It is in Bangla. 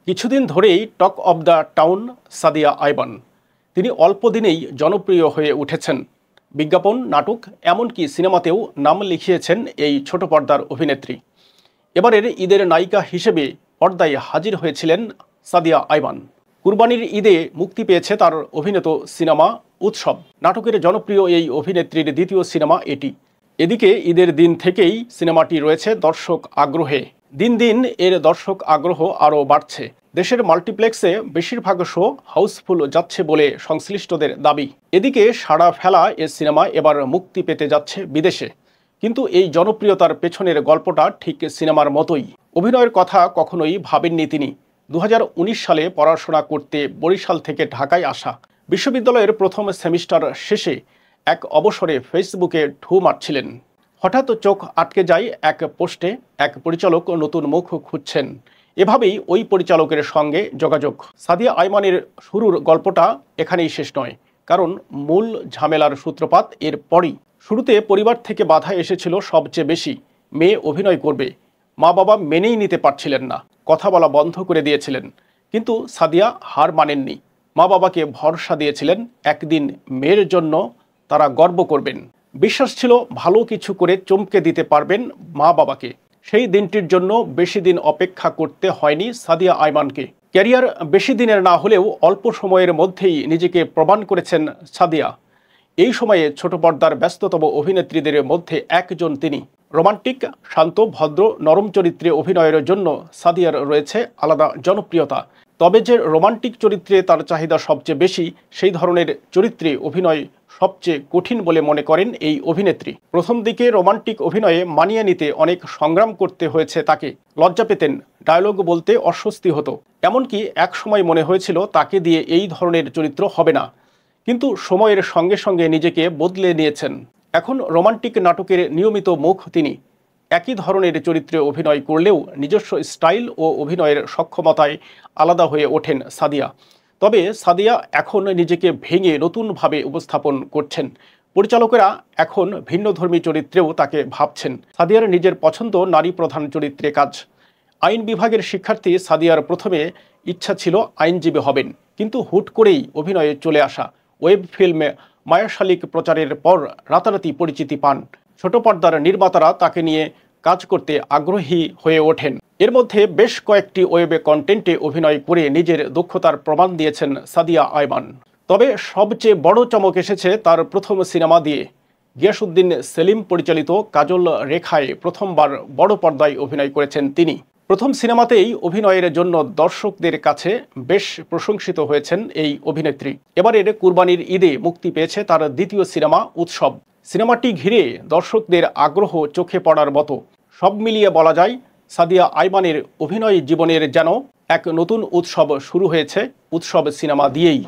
কিছুদিন ধরেই talk of the town Sadia Aiban. তিনি অল্প দিনেই জনপ্রিয় হয়ে উঠেছেন। বিজ্ঞাপন, নাটক, এমনকি সিনেমাতেও নাম লিখিয়েছেন এই ছোট পর্দার অভিনেত্রী। এবারের ঈদের নায়িকা হিসেবে পর্দায় হাজির হয়েছিলেন সাদিয়া আইবান। কুরবানির ঈদে মুক্তি পেয়েছে তার অভিনীত সিনেমা উৎসব। নাটকের জনপ্রিয় এই অভিনেত্রীর দ্বিতীয় সিনেমা এটি। এদিকে ঈদের দিন থেকেই সিনেমাটি রয়েছে দর্শক আগ্রহে। দিন দিন এর দর্শক আগ্রহ আরও বাড়ছে। দেশের মাল্টিপ্লেক্সে বেশিরভাগ শো হাউসফুল যাচ্ছে বলে সংশ্লিষ্টদের দাবি। এদিকে সাড়া ফেলা এ সিনেমা এবার মুক্তি পেতে যাচ্ছে বিদেশে। কিন্তু এই জনপ্রিয়তার পেছনের গল্পটা ঠিক সিনেমার মতোই। অভিনয়ের কথা কখনোই ভাবেননি তিনি। 2019 সালে পড়াশোনা করতে বরিশাল থেকে ঢাকায় আসা। বিশ্ববিদ্যালয়ের প্রথম সেমিস্টার শেষে এক অবসরে ফেসবুকে ঢু মারছিলেন। হঠাৎ চোখ আটকে যায় এক পোস্টে। এক পরিচালক নতুন মুখ খুঁজছেন। এভাবেই ওই পরিচালকের সঙ্গে যোগাযোগ। সাদিয়া আইমানের শুরুর গল্পটা এখানেই শেষ নয়, কারণ মূল ঝামেলার সূত্রপাত এর পরই। শুরুতে পরিবার থেকে বাধা এসেছিল সবচেয়ে বেশি। মেয়ে অভিনয় করবে, মা বাবা মেনেই নিতে পারছিলেন না, কথা বলা বন্ধ করে দিয়েছিলেন। কিন্তু সাদিয়া হার মানেননি। মা বাবাকে ভরসা দিয়েছিলেন একদিন মেয়ের জন্য তারা গর্ব করবেন। বিশ্বাস ছিল ভালো কিছু করে চমকে দিতে পারবেন মা বাবাকে। সেই দিনটির জন্য বেশি দিন অপেক্ষা করতে হয়নি সাদিয়া আইমানকে। ক্যারিয়ার বেশি দিনের না হলেও অল্প সময়ের মধ্যেই নিজেকে প্রমাণ করেছেন সাদিয়া। এই সময়ে ছোট পর্দার ব্যস্ততম অভিনেত্রীদের মধ্যে একজন তিনি। রোমান্টিক, শান্ত, ভদ্র, নরম চরিত্রে অভিনয়ের জন্য সাদিয়ার রয়েছে আলাদা জনপ্রিয়তা। তবে যে রোমান্টিক চরিত্রে তার চাহিদা সবচেয়ে বেশি, সেই ধরনের চরিত্রে অভিনয় সবচেয়ে কঠিন বলে মনে করেন এই অভিনেত্রী। প্রথম দিকে রোমান্টিক অভিনয়ে মানিয়ে নিতে অনেক সংগ্রাম করতে হয়েছে তাকে। লজ্জা পেতেন, ডায়লগ বলতে অস্বস্তি হতো, এমনকি একসময় মনে হয়েছিল তাকে দিয়ে এই ধরনের চরিত্র হবে না। কিন্তু সময়ের সঙ্গে সঙ্গে নিজেকে বদলে নিয়েছেন। এখন রোমান্টিক নাটকের নিয়মিত মুখ তিনি। একই ধরনের চরিত্রে অভিনয় করলেও নিজস্ব স্টাইল ও অভিনয়ের সক্ষমতায় আলাদা হয়ে ওঠেন সাদিয়া। তবে সাদিয়া এখন নিজেকে ভেঙে নতুনভাবে উপস্থাপন করছেন। পরিচালকেরা এখন ভিন্নধর্মী চরিত্রেও তাকে ভাবছেন। সাদিয়ার নিজের পছন্দ নারী প্রধান চরিত্রে কাজ। আইন বিভাগের শিক্ষার্থী সাদিয়ার প্রথমে ইচ্ছা ছিল আইনজীবী হবেন, কিন্তু হুট করেই অভিনয়ে চলে আসা। ওয়েব ফিল্মে মায়া শালিক প্রচারের পর রাতারাতি পরিচিতি পান। ছোট পর্দার নির্মাতারা তাকে নিয়ে কাজ করতে আগ্রহী হয়ে ওঠেন। এর মধ্যে বেশ কয়েকটি ওয়েবে কন্টেন্টে অভিনয় করে নিজের দক্ষতার প্রমাণ দিয়েছেন সাদিয়া আইমান। তবে সবচেয়ে বড় চমক এসেছে তার প্রথম সিনেমা দিয়ে। গিয়াসউদ্দিন সেলিম পরিচালিত কাজল রেখায় প্রথমবার বড় পর্দায় অভিনয় করেছেন তিনি। প্রথম সিনেমাতেই অভিনয়ের জন্য দর্শকদের কাছে বেশ প্রশংসিত হয়েছেন এই অভিনেত্রী। এবারের কুরবানির ঈদে মুক্তি পেয়েছে তার দ্বিতীয় সিনেমা উৎসব। সিনেমাটি ঘিরে দর্শকদের আগ্রহ চোখে পড়ার মতো। সব মিলিয়ে বলা যায়, সাদিয়া আইমানের অভিনয় জীবনের যেন এক নতুন উৎসব শুরু হয়েছে উৎসব সিনেমা দিয়েই।